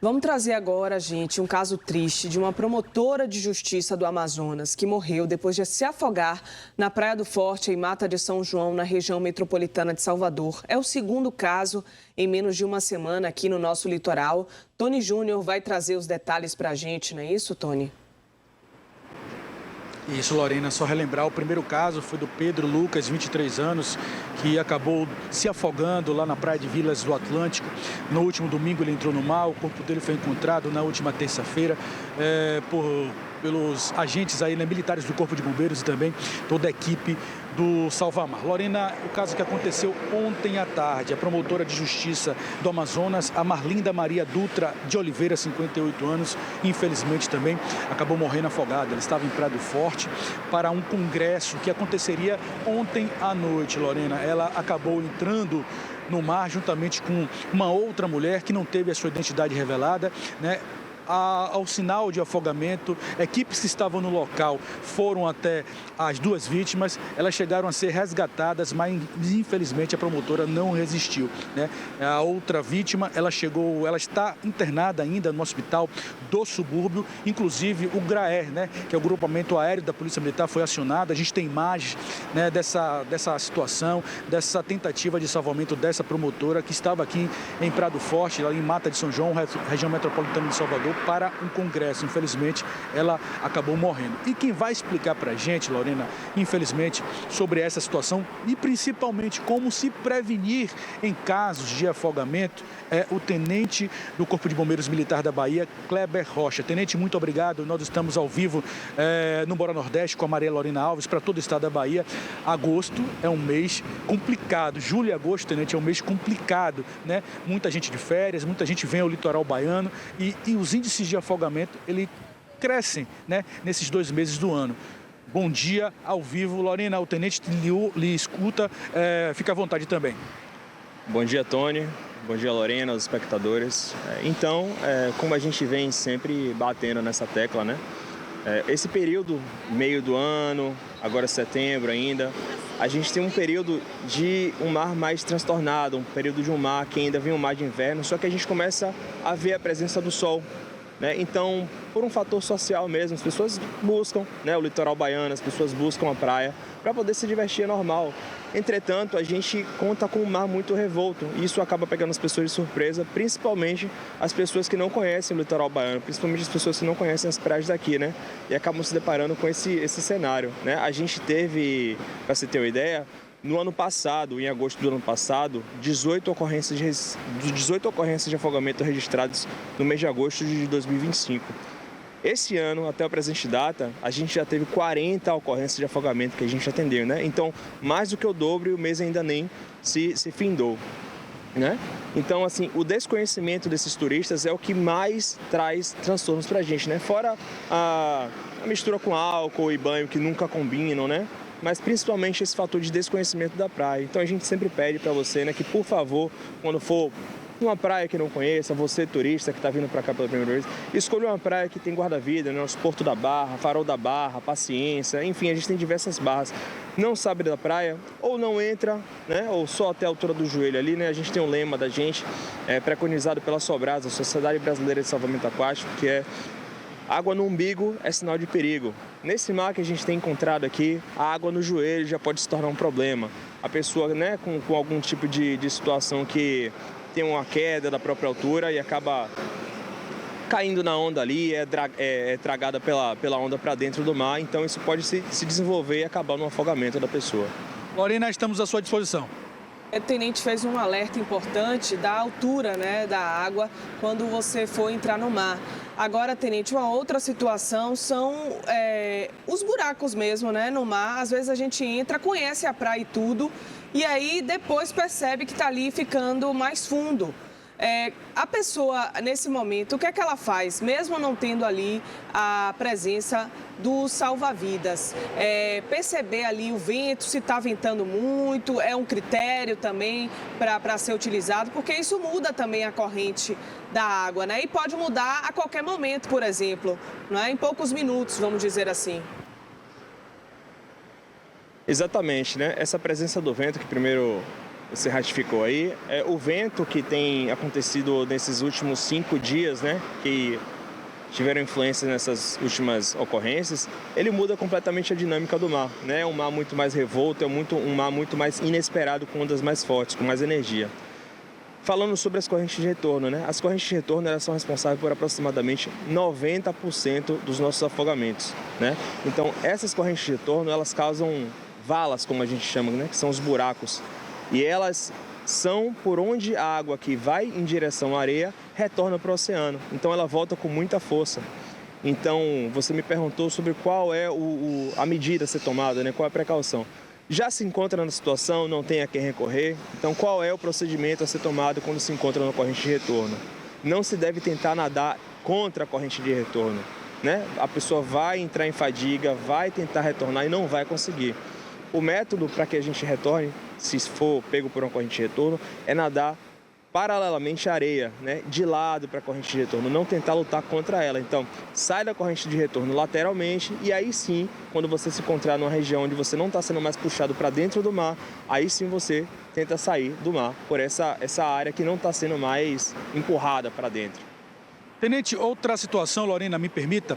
Vamos trazer agora, gente, um caso triste de uma promotora de justiça do Amazonas que morreu depois de se afogar na Praia do Forte, em Mata de São João, na região metropolitana de Salvador. É o segundo caso em menos de uma semana aqui no nosso litoral. Tony Júnior vai trazer os detalhes para a gente, não é isso, Tony? Isso, Lorena, só relembrar, o primeiro caso foi do Pedro Lucas, 23 anos, que acabou se afogando lá na praia de Vilas do Atlântico. No último domingo ele entrou no mar, o corpo dele foi encontrado na última terça-feira pelos agentes aí, né, militares do Corpo de Bombeiros e também toda a equipe do Salvamar. Lorena, o caso que aconteceu ontem à tarde, a promotora de justiça do Amazonas, a Marlinda Maria Dutra de Oliveira, 58 anos, infelizmente também acabou morrendo afogada. Ela estava em Praia do Forte para um congresso que aconteceria ontem à noite, Lorena. Ela acabou entrando no mar juntamente com uma outra mulher que não teve a sua identidade revelada, né? Ao sinal de afogamento, equipes que estavam no local foram até as duas vítimas, elas chegaram a ser resgatadas, mas infelizmente a promotora não resistiu, né? A outra vítima, ela está internada ainda no hospital do subúrbio, inclusive o GRAER, né, que é o grupamento aéreo da Polícia Militar, foi acionado. A gente tem imagens, né, dessa situação, dessa tentativa de salvamento dessa promotora que estava aqui em Praia do Forte, lá em Mata de São João, região metropolitana de Salvador, para um congresso. Infelizmente, ela acabou morrendo. E quem vai explicar para a gente, Lorena, infelizmente, sobre essa situação e principalmente como se prevenir em casos de afogamento é o tenente do Corpo de Bombeiros Militar da Bahia, Kleber Rocha. Tenente, muito obrigado. Nós estamos ao vivo no Bora Nordeste com a Maria Lorena Alves para todo o estado da Bahia. Agosto é um mês complicado. Julho e agosto, tenente, é um mês complicado, né? Muita gente de férias, muita gente vem ao litoral baiano e os índices de afogamento, ele crescem, né, nesses 2 meses do ano. Bom dia, ao vivo. Lorena, o tenente lhe escuta, fica à vontade também. Bom dia, Tony. Bom dia, Lorena, os espectadores. Então, como a gente vem sempre batendo nessa tecla, né? Esse período, meio do ano, agora setembro ainda, a gente tem um período de um mar mais transtornado, um período de um mar que ainda vem um mar de inverno, só que a gente começa a ver a presença do sol, né? Então, por um fator social mesmo, as pessoas buscam, né, o litoral baiano, as pessoas buscam a praia para poder se divertir, é normal. Entretanto, a gente conta com um mar muito revolto e isso acaba pegando as pessoas de surpresa, principalmente as pessoas que não conhecem o litoral baiano, principalmente as pessoas que não conhecem as praias daqui, né? E acabam se deparando com esse cenário, né? A gente teve, para você ter uma ideia, no ano passado, em agosto do ano passado, 18 ocorrências de afogamento registradas no mês de agosto de 2025. Esse ano, até a presente data, a gente já teve 40 ocorrências de afogamento que a gente atendeu, né? Então, mais do que o dobro e o mês ainda nem se findou, né? Então, assim, o desconhecimento desses turistas é o que mais traz transtornos pra gente, né? Fora a mistura com álcool e banho que nunca combinam, né? Mas principalmente esse fator de desconhecimento da praia. Então a gente sempre pede para você, né, que por favor, quando for numa praia que não conheça, você turista que está vindo para cá pela primeira vez, escolha uma praia que tem guarda-vida, né, nosso Porto da Barra, Farol da Barra, Paciência, enfim, a gente tem diversas barras. Não sabe da praia, ou não entra, né, ou só até a altura do joelho ali, né, a gente tem um lema da gente, preconizado pela Sobrasa, a Sociedade Brasileira de Salvamento Aquático, que é: água no umbigo é sinal de perigo. Nesse mar que a gente tem encontrado aqui, a água no joelho já pode se tornar um problema. A pessoa, né, com algum tipo de situação que tem uma queda da própria altura e acaba caindo na onda ali, é tragada pela onda para dentro do mar. Então isso pode se desenvolver e acabar no afogamento da pessoa. Lorena, estamos à sua disposição. O tenente fez um alerta importante da altura, né, da água quando você for entrar no mar. Agora, tenente, uma outra situação são os buracos mesmo, né, no mar. Às vezes a gente entra, conhece a praia e tudo, e aí depois percebe que está ali ficando mais fundo. A pessoa, nesse momento, o que é que ela faz, mesmo não tendo ali a presença do salva-vidas? Perceber ali o vento, se está ventando muito, é um critério também para ser utilizado, porque isso muda também a corrente da água, né? E pode mudar a qualquer momento, por exemplo, não é? Em poucos minutos, vamos dizer assim. Exatamente, né? Essa presença do vento, que primeiro você ratificou aí, o vento que tem acontecido nesses últimos 5 dias, né, que tiveram influência nessas últimas ocorrências, ele muda completamente a dinâmica do mar, né? É um mar muito mais revolto, um mar muito mais inesperado, com ondas mais fortes, com mais energia. Falando sobre as correntes de retorno, né? As correntes de retorno, elas são responsáveis por aproximadamente 90% dos nossos afogamentos, né? Então, essas correntes de retorno, elas causam valas, como a gente chama, né? Que são os buracos. E elas são por onde a água que vai em direção à areia retorna para o oceano. Então ela volta com muita força. Então você me perguntou sobre qual é a medida a ser tomada, né? Qual é a precaução. Já se encontra na situação, não tem a quem recorrer. Então qual é o procedimento a ser tomado quando se encontra na corrente de retorno? Não se deve tentar nadar contra a corrente de retorno, né? A pessoa vai entrar em fadiga, vai tentar retornar e não vai conseguir. O método para que a gente retorne, se for pego por uma corrente de retorno, é nadar paralelamente à areia, né? De lado para a corrente de retorno, não tentar lutar contra ela. Então, sai da corrente de retorno lateralmente e aí sim, quando você se encontrar numa região onde você não está sendo mais puxado para dentro do mar, aí sim você tenta sair do mar por essa área que não está sendo mais empurrada para dentro. Tenente, outra situação, Lorena, me permita,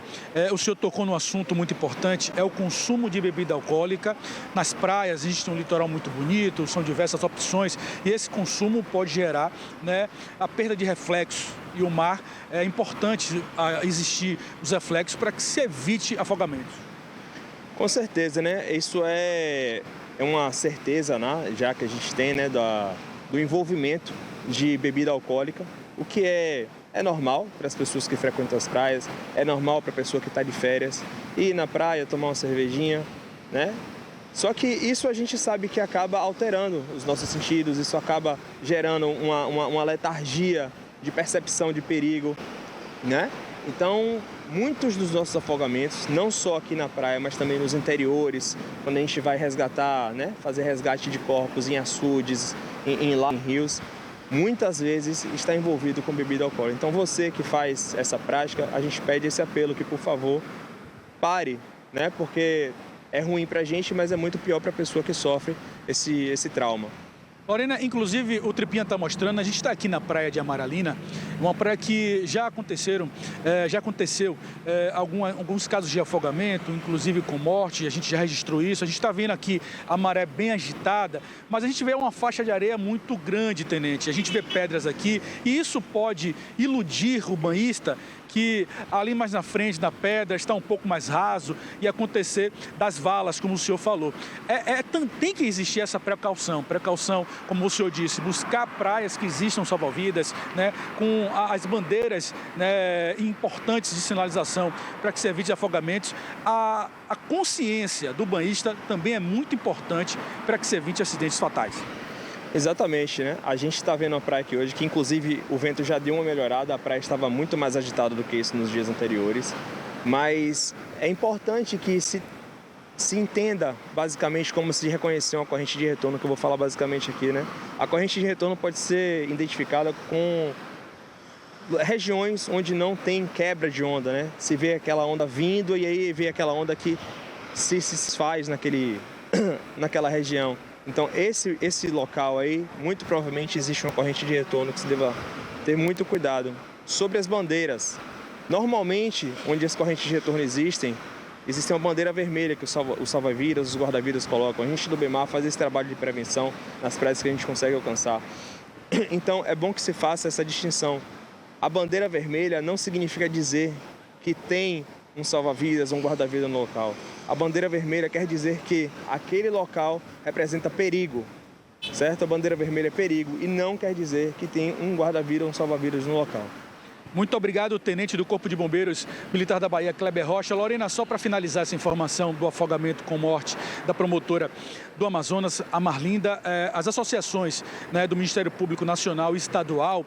o senhor tocou num assunto muito importante, é o consumo de bebida alcoólica. Nas praias, a gente tem um litoral muito bonito, são diversas opções, e esse consumo pode gerar, né, a perda de reflexos. E o mar, é importante existir os reflexos para que se evite afogamentos. Com certeza, né? Isso é uma certeza, né? Já que a gente tem, né, do envolvimento de bebida alcoólica, o que é normal para as pessoas que frequentam as praias, é normal para a pessoa que está de férias ir na praia, tomar uma cervejinha, né? Só que isso a gente sabe que acaba alterando os nossos sentidos, isso acaba gerando uma letargia de percepção de perigo, né? Então, muitos dos nossos afogamentos, não só aqui na praia, mas também nos interiores, quando a gente vai resgatar, né? Fazer resgate de corpos em açudes, em rios, muitas vezes está envolvido com bebida alcoólica. Então você que faz essa prática, a gente pede esse apelo que, por favor, pare, né? Porque é ruim para a gente, mas é muito pior para a pessoa que sofre esse trauma. Lorena, inclusive o Tripinha está mostrando, a gente está aqui na praia de Amaralina, uma praia que já aconteceu alguns casos de afogamento, inclusive com morte, a gente já registrou isso, a gente está vendo aqui a maré bem agitada, mas a gente vê uma faixa de areia muito grande, tenente, a gente vê pedras aqui e isso pode iludir o banhista que ali mais na frente da pedra está um pouco mais raso e acontecer das valas, como o senhor falou. Tem que existir essa precaução, como o senhor disse, buscar praias que existam salva-vidas, né, com as bandeiras, né, importantes de sinalização para que se evite afogamentos. A consciência do banhista também é muito importante para que se evite acidentes fatais. Exatamente, né? A gente está vendo a praia aqui hoje, que inclusive o vento já deu uma melhorada, a praia estava muito mais agitada do que isso nos dias anteriores, mas é importante que se entenda basicamente como se reconhecer uma corrente de retorno, que eu vou falar basicamente aqui, né? A corrente de retorno pode ser identificada com regiões onde não tem quebra de onda, né? Se vê aquela onda vindo e aí vê aquela onda que se faz naquela região. Então, esse local aí, muito provavelmente existe uma corrente de retorno que se deva ter muito cuidado. Sobre as bandeiras, normalmente, onde as correntes de retorno existe uma bandeira vermelha que os salva-vidas, os guarda-vidas colocam. A gente do BEMAR faz esse trabalho de prevenção nas praias que a gente consegue alcançar. Então, é bom que se faça essa distinção. A bandeira vermelha não significa dizer que tem um salva-vidas, um guarda-vida no local. A bandeira vermelha quer dizer que aquele local representa perigo, certo? A bandeira vermelha é perigo e não quer dizer que tem um guarda-vida ou um salva-vidas no local. Muito obrigado, Tenente do Corpo de Bombeiros Militar da Bahia, Kleber Rocha. Lorena, só para finalizar essa informação do afogamento com morte da promotora do Amazonas, a Marlinda, as associações, né, do Ministério Público Nacional e Estadual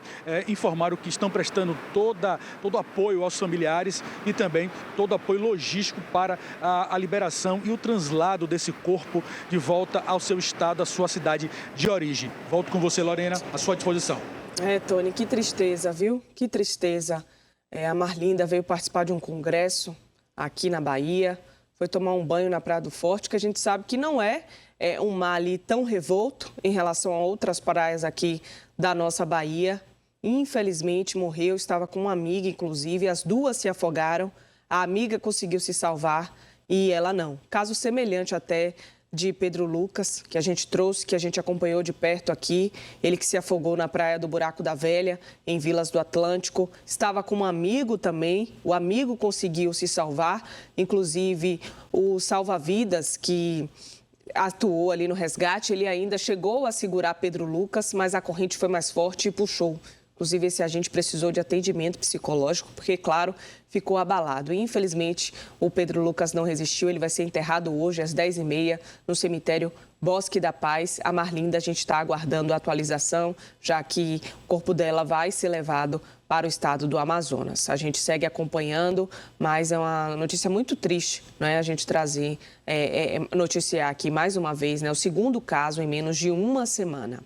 informaram que estão prestando todo apoio aos familiares e também todo apoio logístico para a liberação e o translado desse corpo de volta ao seu estado, à sua cidade de origem. Volto com você, Lorena, à sua disposição. Tony, que tristeza, viu? Que tristeza. A Marlinda veio participar de um congresso aqui na Bahia foi tomar um banho na Praia do Forte, que a gente sabe que não é um mar ali tão revolto em relação a outras praias aqui da nossa Bahia. Infelizmente, morreu, estava com uma amiga, inclusive, as duas se afogaram. A amiga conseguiu se salvar e ela não. Caso semelhante até de Pedro Lucas, que a gente trouxe, que a gente acompanhou de perto aqui. Ele que se afogou na praia do Buraco da Velha, em Vilas do Atlântico. Estava com um amigo também, o amigo conseguiu se salvar. Inclusive, o salva-vidas que atuou ali no resgate, ele ainda chegou a segurar Pedro Lucas, mas a corrente foi mais forte e puxou. Inclusive, esse agente precisou de atendimento psicológico, porque, claro, ficou abalado. E, infelizmente, o Pedro Lucas não resistiu. Ele vai ser enterrado hoje, às 10h30, no cemitério Bosque da Paz. A Marlinda, a gente está aguardando a atualização, já que o corpo dela vai ser levado para o estado do Amazonas. A gente segue acompanhando, mas é uma notícia muito triste, né? A gente trazer, noticiar aqui mais uma vez, né, o segundo caso em menos de uma semana.